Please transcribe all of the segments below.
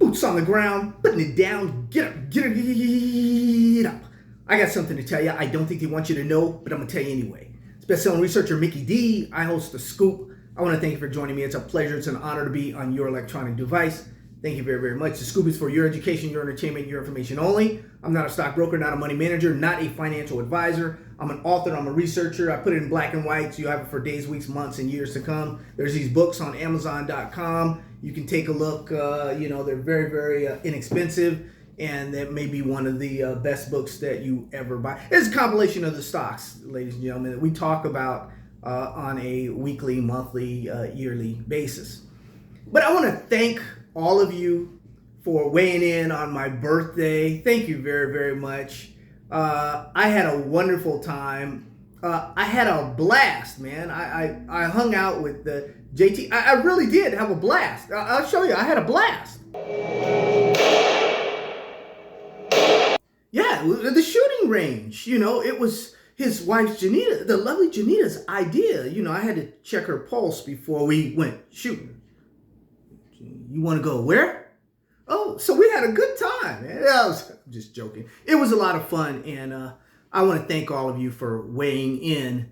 Boots on the ground, putting it down, get up, get up. I got something to tell you. I don't think they want you to know, but I'm going to tell you anyway. It's best-selling researcher Mickey D. I host The Scoop. I want to thank you for joining me. It's a pleasure. It's an honor to be on your electronic device. Thank you very, very much. The Scoop is for your education, your entertainment, your information only. I'm not a stockbroker, not a money manager, not a financial advisor. I'm an author. I'm a researcher. I put it in black and white so you have it for days, weeks, months, and years to come. There's these books on Amazon.com. You can take a look. They're very, very inexpensive, and that may be one of the best books that you ever buy. It's a compilation of the stocks, ladies and gentlemen, that we talk about on a weekly, monthly, yearly basis. But I want to thank all of you for weighing in on my birthday. Thank you very, very much. I had a wonderful time. I had a blast, man. I hung out with the JT. I really did have a blast. I'll show you. I had a blast. Yeah, the shooting range. It was his wife, Janita, the lovely Janita's idea. I had to check her pulse before we went shooting. You want to go where? Oh, so we had a good time, man. I'm just joking. It was a lot of fun, and I want to thank all of you for weighing in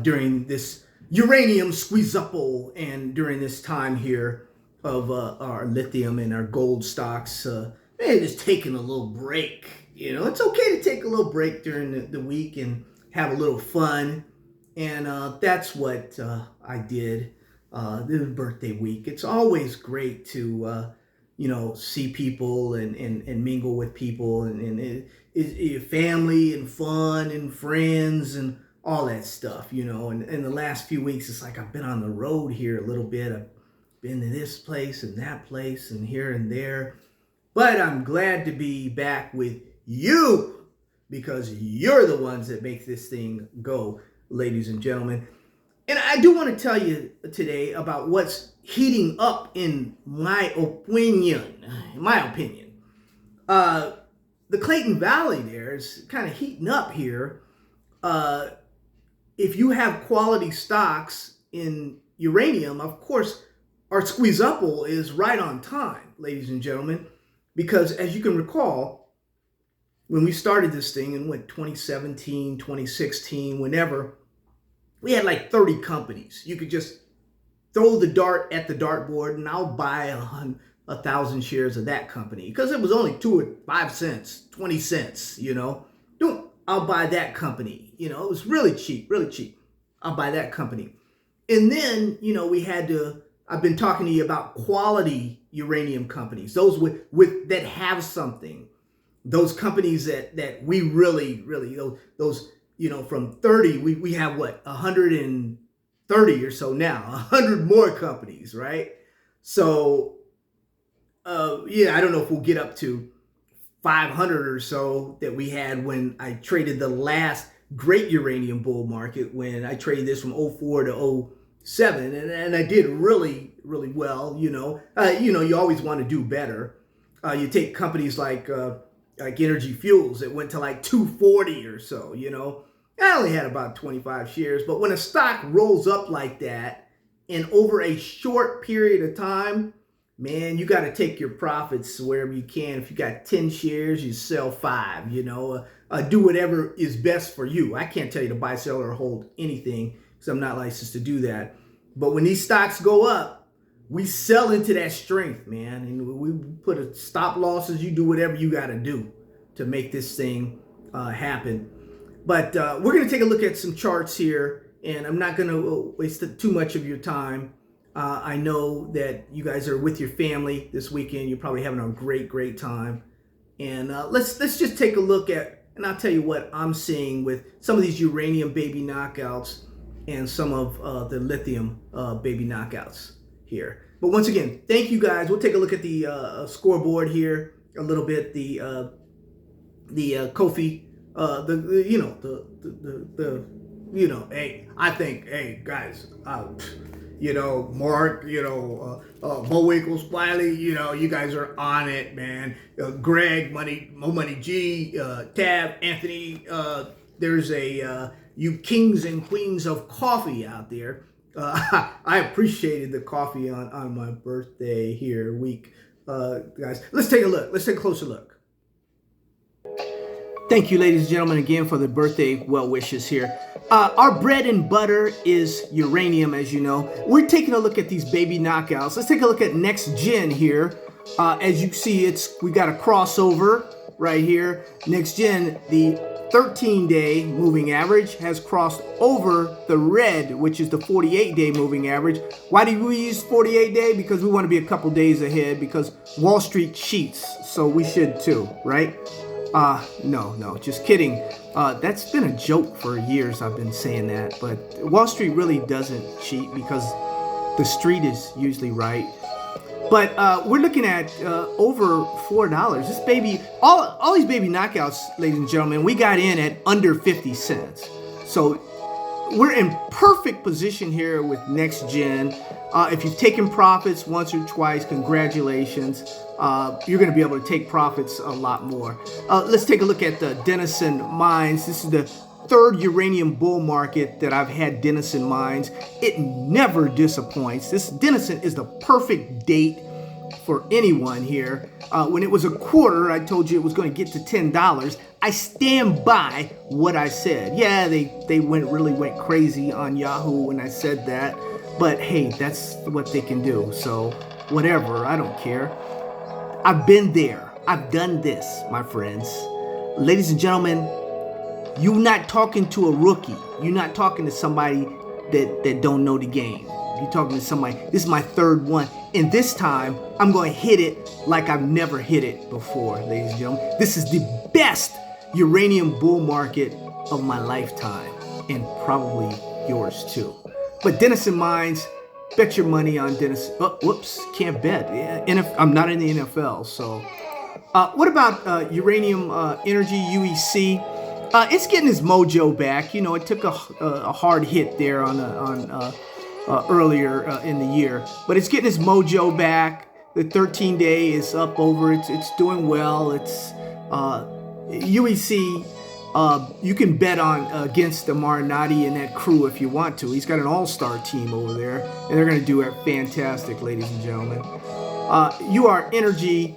during this uranium squeeze-up-o and during this time here of our lithium and our gold stocks. Just taking a little break. It's okay to take a little break during the week and have a little fun, and that's what I did. This birthday week. It's always great to see people and mingle with people and family and fun and friends and all that stuff. And in the last few weeks, it's like I've been on the road here a little bit. I've been to this place and that place and here and there, but I'm glad to be back with you because you're the ones that make this thing go, ladies and gentlemen. And I do want to tell you today about what's heating up in my opinion. The Clayton Valley there is kind of heating up here. If you have quality stocks in uranium, of course, our squeeze-up-o is right on time, ladies and gentlemen, because as you can recall, when we started this thing in 2017, 2016, whenever, we had like 30 companies. You could just throw the dart at the dartboard and I'll buy 1,000 shares of that company because it was only 2 or 5 cents, 20 cents, I'll buy that company. It was really cheap, really cheap. I'll buy that company. And then, I've been talking to you about quality uranium companies, those with that have something. Those companies that we really, those from 30, we have 130 or so now, 100 more companies, right? So, I don't know if we'll get up to 500 or so that we had when I traded the last great uranium bull market, when I traded this from 04 to 07, and I did really, really well, you always want to do better. You take companies like Energy Fuels, it went to like 240 or so, I only had about 25 shares, but when a stock rolls up like that and over a short period of time, man, you got to take your profits wherever you can. If you got 10 shares, you sell 5, do whatever is best for you. I can't tell you to buy, sell, or hold anything because I'm not licensed to do that. But when these stocks go up, we sell into that strength, man. And we put a stop losses. You do whatever you got to do to make this thing happen. But we're going to take a look at some charts here, and I'm not going to waste too much of your time. I know that you guys are with your family this weekend. You're probably having a great, great time. And let's just take a look at, and I'll tell you what I'm seeing with some of these uranium baby knockouts and some of the lithium baby knockouts here. But once again, thank you guys. We'll take a look at the scoreboard here a little bit. The Kofi. Hey, I think, hey, guys, Mark, Bo Winkles, Wiley, you guys are on it, man. Greg, Mo Money G, Tab, Anthony, there's you kings and queens of coffee out there. I appreciated the coffee on my birthday here week guys. Let's take a look. Let's take a closer look. Thank you, ladies and gentlemen, again for the birthday well wishes here. Our bread and butter is uranium, as you know. We're taking a look at these baby knockouts. Let's take a look at next gen here. As you see, we got a crossover right here. Next gen, the 13-day moving average has crossed over the red, which is the 48-day moving average. Why do we use 48-day? Because we want to be a couple days ahead, because Wall Street cheats, so we should too, right? No, just kidding. That's been a joke for years. I've been saying that, but Wall Street really doesn't cheat because the street is usually right. But we're looking at over $4. This baby, all these baby knockouts, ladies and gentlemen, we got in at under 50 cents. So we're in perfect position here with next gen. If you've taken profits once or twice, congratulations. You're going to be able to take profits a lot more. Let's take a look at the Denison Mines. This is the third uranium bull market that I've had Denison Mines. It never disappoints. This Denison is the perfect date for anyone here. When it was a quarter, I told you it was going to get to $10. I stand by what I said. Yeah, they really went crazy on Yahoo when I said that. But hey, that's what they can do. So whatever, I don't care. I've been there. I've done this, my friends. Ladies and gentlemen, you're not talking to a rookie. You're not talking to somebody that don't know the game. You're talking to somebody. This is my third one. And this time, I'm going to hit it like I've never hit it before, ladies and gentlemen. This is the best uranium bull market of my lifetime. And probably yours too. But Denison Mines, bet your money on Denison. Oh, whoops, can't bet. I'm not in the NFL, so. What about Uranium Energy, UEC? It's getting its mojo back. You know, it took a hard hit there earlier in the year, but it's getting its mojo back. The 13-day is up over. It's doing well. It's UEC. You can bet on against the Marinati and that crew if you want to. He's got an all-star team over there, and they're going to do it fantastic, ladies and gentlemen. UR Energy,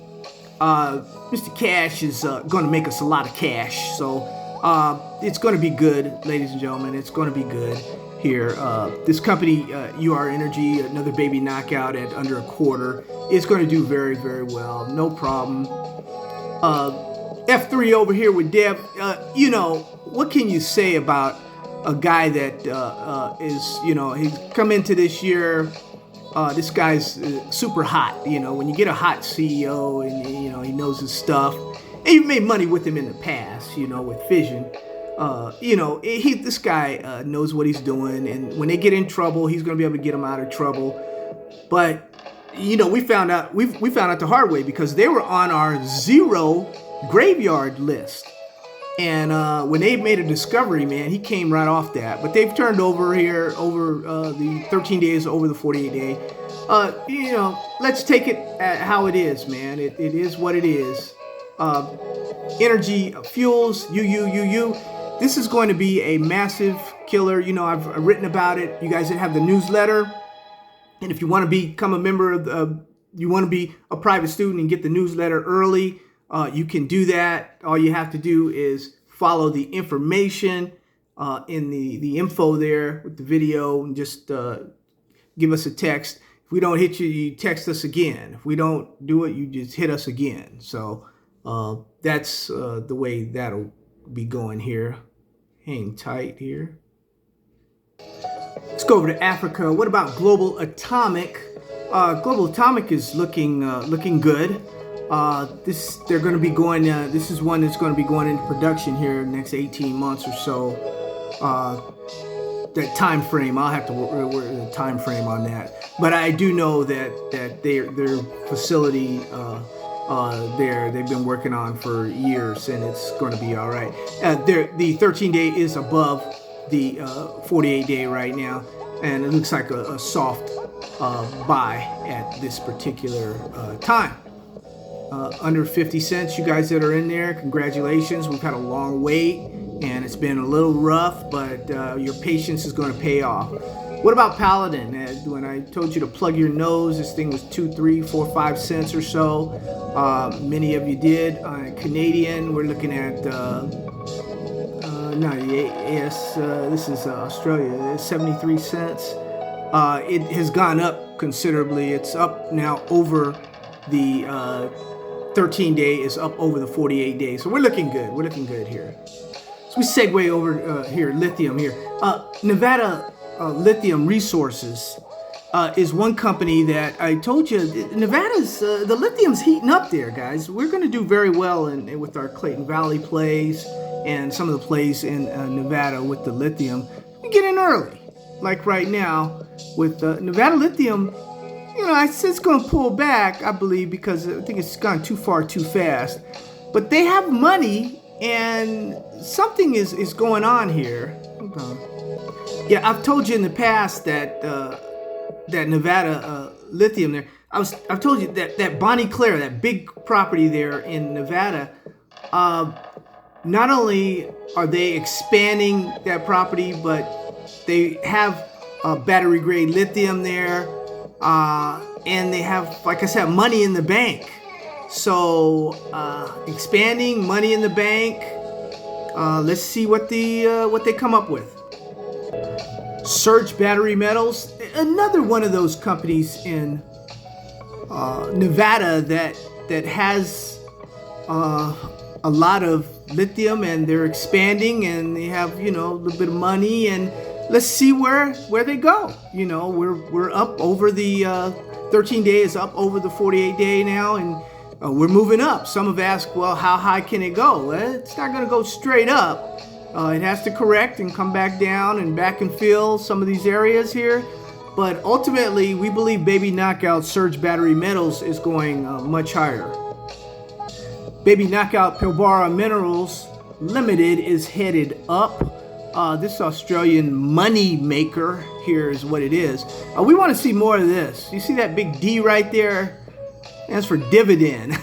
Mr. Cash is going to make us a lot of cash, so it's going to be good, ladies and gentlemen. It's going to be good here. This company, UR Energy, another baby knockout at under a quarter, is going to do very, very well. No problem. F3 over here with Deb. You know, what can you say about a guy that is, you know, he's come into this year. This guy's super hot. You know, when you get a hot CEO and, you know, he knows his stuff. And you've made money with him in the past, you know, with Fission. You know, this guy knows what he's doing. And when they get in trouble, he's going to be able to get them out of trouble. But, you know, we found out the hard way because they were on our zero graveyard list, and when they made a discovery, man, he came right off that. But they've turned over here over the 13 days over the 48-day. You know, let's take it at how it is, man. It is what it is. Energy fuels, this is going to be a massive killer. You know, I've written about it. You guys have the newsletter, and if you want to become a member of you want to be a private student and get the newsletter early, you can do that. All you have to do is follow the information in the info there with the video, and just give us a text. If we don't hit you, you text us again. If we don't do it, you just hit us again. So that's the way that'll be going here. Hang tight here. Let's go over to Africa. What about Global Atomic? Global Atomic is looking good. They're going to be going. This is one that's going to be going into production here in the next 18 months or so. That time frame, I'll have to work the time frame on that. But I do know that their facility they've been working on for years, and it's going to be all right. The 13-day is above the 48-day right now, and it looks like a soft buy at this particular time. Under 50 cents, you guys that are in there, congratulations. We've had a long wait, and it's been a little rough, but your patience is going to pay off. What about Paladin? When I told you to plug your nose, this thing was 2, 3, 4, 5 cents or so. Many of you did. Canadian, we're looking at this is Australia. It's 73 cents. It has gone up considerably. It's up now over the 13-day. Is up over the 48-day. So we're looking good. We're looking good here. So we segue over here. Lithium here. Nevada Lithium Resources is one company that I told you. Nevada's the lithium's heating up there, guys. We're going to do very well with our Clayton Valley plays and some of the plays in Nevada with the lithium. We get in early, like right now with Nevada Lithium. You know, it's going to pull back, I believe, because I think it's gone too far too fast. But they have money, and something is going on here. Hold on. Yeah, I've told you in the past that that Nevada Lithium there. I've told you that Bonnie Claire, that big property there in Nevada. Not only are they expanding that property, but they have battery grade lithium there, and they have, like I said, money in the bank. So expanding, money in the bank. Let's see what they come up with. Surge Battery Metals, another one of those companies in Nevada that has a lot of lithium, and they're expanding, and they have, you know, a little bit of money, and let's see where they go. You know, we're up over the 13-day is up over the 48-day now, and we're moving up. Some have asked, well, how high can it go? Well, it's not going to go straight up. It has to correct and come back down and back and fill some of these areas here. But ultimately, we believe Baby Knockout Surge Battery Metals is going much higher. Baby Knockout Pilbara Minerals Limited is headed up. This Australian money maker here is what it is. We want to see more of this. You see that big D right there? That's for dividend.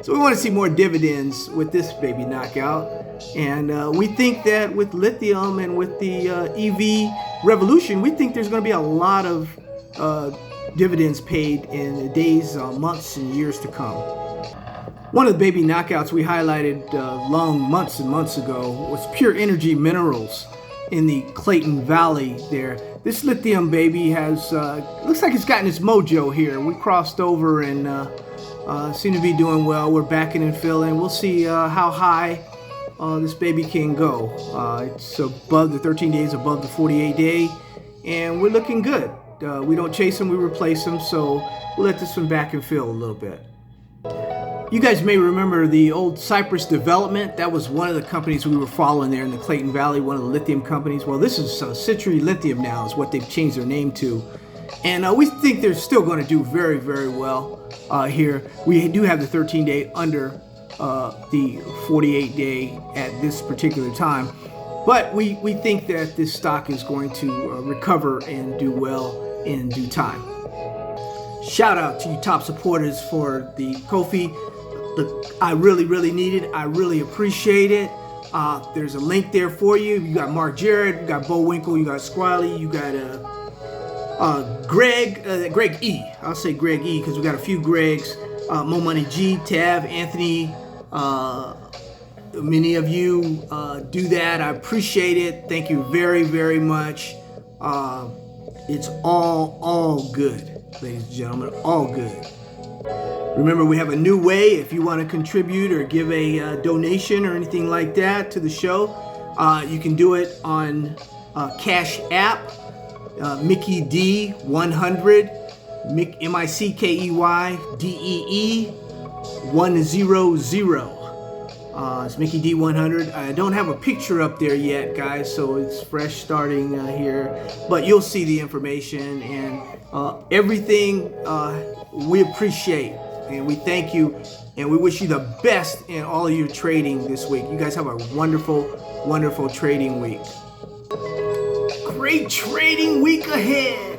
So we want to see more dividends with this Baby Knockout. And we think that with lithium and with the EV revolution, we think there's going to be a lot of dividends paid in the days, months, and years to come. One of the Baby Knockouts we highlighted long months and months ago was Pure Energy Minerals in the Clayton Valley there. This lithium baby has, looks like it's gotten its mojo here. We crossed over and seem to be doing well. We're backing and filling. We'll see how high this baby can go. It's above the 13 days, above the 48-day, and we're looking good. We don't chase them, we replace them, so we'll let this one back and fill a little bit. You guys may remember the old Cypress Development. That was one of the companies we were following there in the Clayton Valley, one of the lithium companies. Well, this is Citri Lithium now is what they've changed their name to. And we think they're still going to do very, very well here. We do have the 13-day under the 48-day at this particular time. But we think that this stock is going to recover and do well in due time. Shout out to you top supporters for the Ko-fi. Look, I really, really need it. I really appreciate it. There's a link there for you. You got Mark Jarrett, you got Bo Winkle, you got Squiley, you got Greg E. I'll say Greg E because we got a few Gregs. Mo Money G, Tav, Anthony. Many of you do that. I appreciate it. Thank you very, very much. It's all good, ladies and gentlemen, all good. Remember, we have a new way. If you want to contribute or give a donation or anything like that to the show, you can do it on Cash App, Mickey D 100, MICKEYDEE 100. It's Mickey D 100. I don't have a picture up there yet, guys, so it's fresh starting here. But you'll see the information and everything we appreciate. And we thank you, and we wish you the best in all of your trading this week. You guys have a wonderful, wonderful trading week. Great trading week ahead.